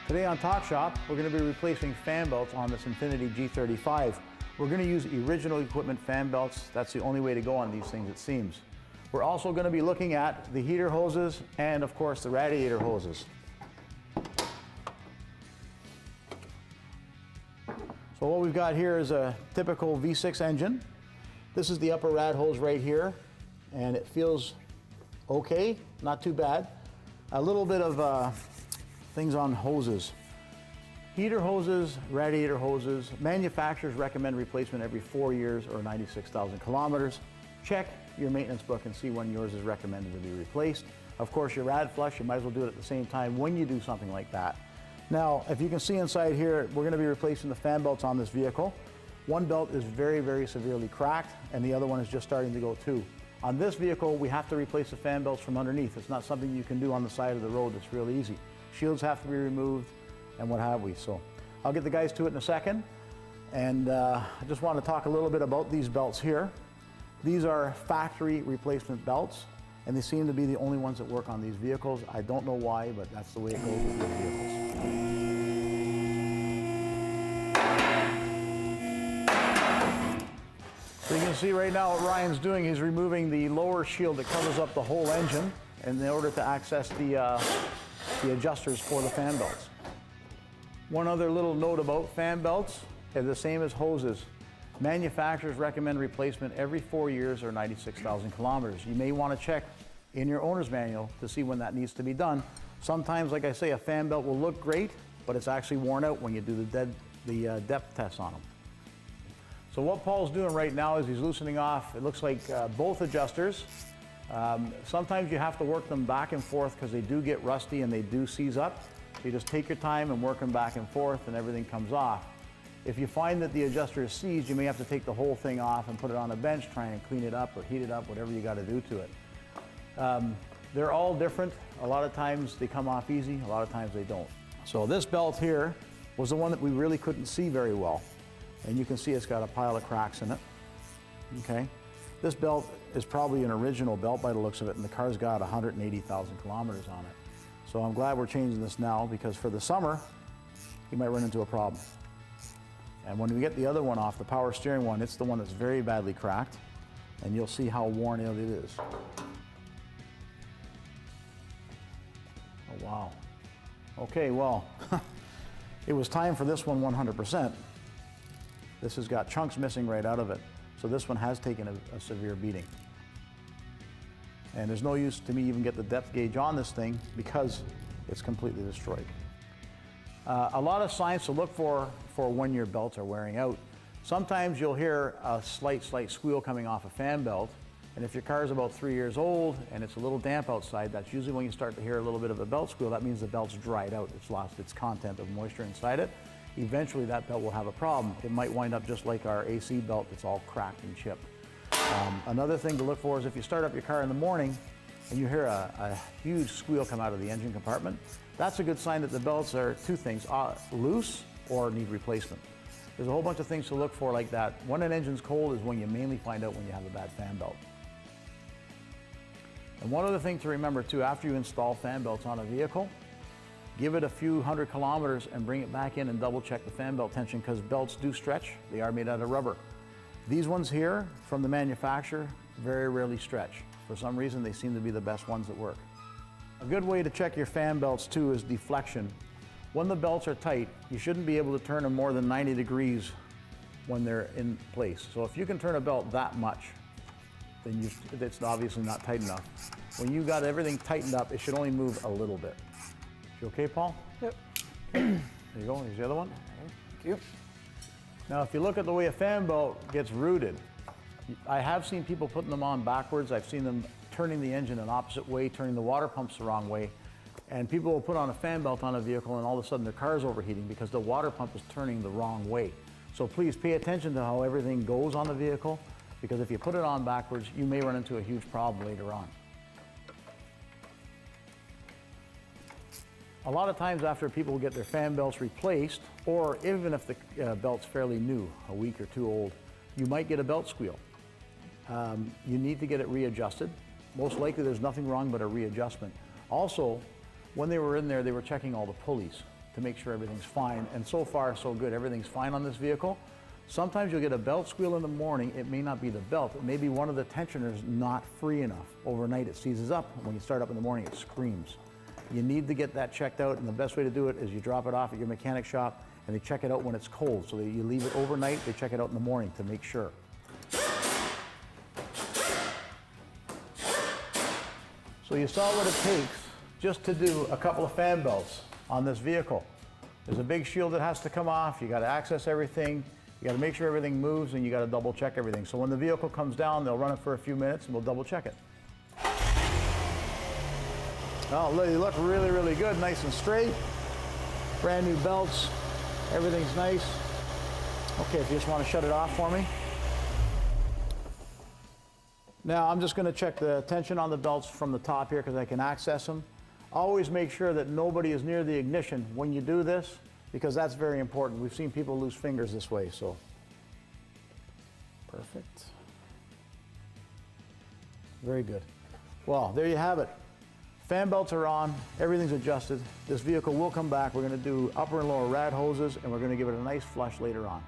Today on Talk Shop, we're going to be replacing fan belts on this Infiniti G35. We're going to use original equipment fan belts. That's the only way to go on these things, it seems. We're also going to be looking at the heater hoses and, of course, the radiator hoses. So what we've got here is a typical V6 engine. This is the upper rad hose right here, and it feels okay, not too bad. A little bit of things on hoses. Heater hoses, radiator hoses, manufacturers recommend replacement every 4 years or 96,000 kilometers. Check your maintenance book and see when yours is recommended to be replaced. Of course, your rad flush, you might as well do it at the same time when you do something like that. Now, if you can see inside here, we're going to be replacing the fan belts on this vehicle. One belt is very, very severely cracked, and the other one is just starting to go too. On this vehicle, we have to replace the fan belts from underneath. It's not something you can do on the side of the road. It's real easy. Shields have to be removed, and what have we. So I'll get the guys to it in a second. And I just want to talk a little bit about these belts here. These are factory replacement belts, and they seem to be the only ones that work on these vehicles. I don't know why, but that's the way it goes with these vehicles. So you can see right now what Ryan's doing, he's removing the lower shield that covers up the whole engine in order to access the adjusters for the fan belts. One other little note about fan belts, they're the same as hoses. Manufacturers recommend replacement every 4 years or 96,000 kilometers. You may want to check in your owner's manual to see when that needs to be done. Sometimes, like I say, a fan belt will look great, but it's actually worn out when you do the depth test on them. So what Paul's doing right now is he's loosening off, it looks like both adjusters. Sometimes you have to work them back and forth because they do get rusty and they do seize up. So you just take your time and work them back and forth and everything comes off. If you find that the adjuster is seized, you may have to take the whole thing off and put it on a bench, try and clean it up or heat it up, whatever you got to do to it. They're all different. A lot of times they come off easy, a lot of times they don't. So this belt here was the one that we really couldn't see very well. And you can see it's got a pile of cracks in it. Okay. This belt is probably an original belt by the looks of it, and the car's got 180,000 kilometers on it. So I'm glad we're changing this now, because for the summer, you might run into a problem. And when we get the other one off, the power steering one, it's the one that's very badly cracked, and you'll see how worn out it is. Oh, wow. Okay, well, it was time for this one 100%. This has got chunks missing right out of it. So this one has taken a severe beating. And there's no use to me even get the depth gauge on this thing because it's completely destroyed. A lot of signs to look for when your belts are wearing out. Sometimes you'll hear a slight squeal coming off a fan belt. And if your car is about 3 years old and it's a little damp outside, that's usually when you start to hear a little bit of a belt squeal. That means the belt's dried out. It's lost its content of moisture inside it. Eventually that belt will have a problem. It might wind up just like our AC belt that's all cracked and chipped. Another thing to look for is if you start up your car in the morning and you hear a huge squeal come out of the engine compartment, that's a good sign that the belts are two things, loose or need replacement. There's a whole bunch of things to look for like that. When an engine's cold is when you mainly find out when you have a bad fan belt. And one other thing to remember too, after you install fan belts on a vehicle, give it a few 100 kilometers and bring it back in and double check the fan belt tension, because belts do stretch. They are made out of rubber. These ones here from the manufacturer very rarely stretch. For some reason they seem to be the best ones that work. A good way to check your fan belts too is deflection. When the belts are tight, you shouldn't be able to turn them more than 90 degrees when they're in place. So if you can turn a belt that much, then it's obviously not tight enough. When you got everything tightened up, it should only move a little bit. You okay, Paul? Yep. Okay. There you go, here's the other one. Thank you. Now, if you look at the way a fan belt gets rooted, I have seen people putting them on backwards. I've seen them turning the engine an opposite way, turning the water pumps the wrong way. And people will put on a fan belt on a vehicle and all of a sudden their car is overheating because the water pump is turning the wrong way. So please pay attention to how everything goes on the vehicle, because if you put it on backwards, you may run into a huge problem later on. A lot of times after people get their fan belts replaced, or even if the belt's fairly new, a week or two old, you might get a belt squeal. You need to get it readjusted. Most likely there's nothing wrong but a readjustment. Also, when they were in there, they were checking all the pulleys. to make sure everything's fine. And so far, so good. Everything's fine on this vehicle. Sometimes you'll get a belt squeal in the morning. It may not be the belt. It may be one of the tensioners not free enough. Overnight, it seizes up. When you start up in the morning, it screams. You need to get that checked out, and the best way to do it is you drop it off at your mechanic shop, and they check it out when it's cold. So you leave it overnight, they check it out in the morning to make sure. So you saw what it takes just to do a couple of fan belts on this vehicle. There's a big shield that has to come off. You got to access everything. You got to make sure everything moves, and you got to double check everything. So when the vehicle comes down, they'll run it for a few minutes, and we'll double check it. Oh, they look really, really good, nice and straight. Brand new belts. Everything's nice. Okay, if you just want to shut it off for me. Now I'm just going to check the tension on the belts from the top here because I can access them. Always make sure that nobody is near the ignition when you do this, because that's very important. We've seen people lose fingers this way, so. Perfect. Very good. Well, there you have it. Fan belts are on, everything's adjusted. This vehicle will come back. We're going to do upper and lower rad hoses, and we're going to give it a nice flush later on.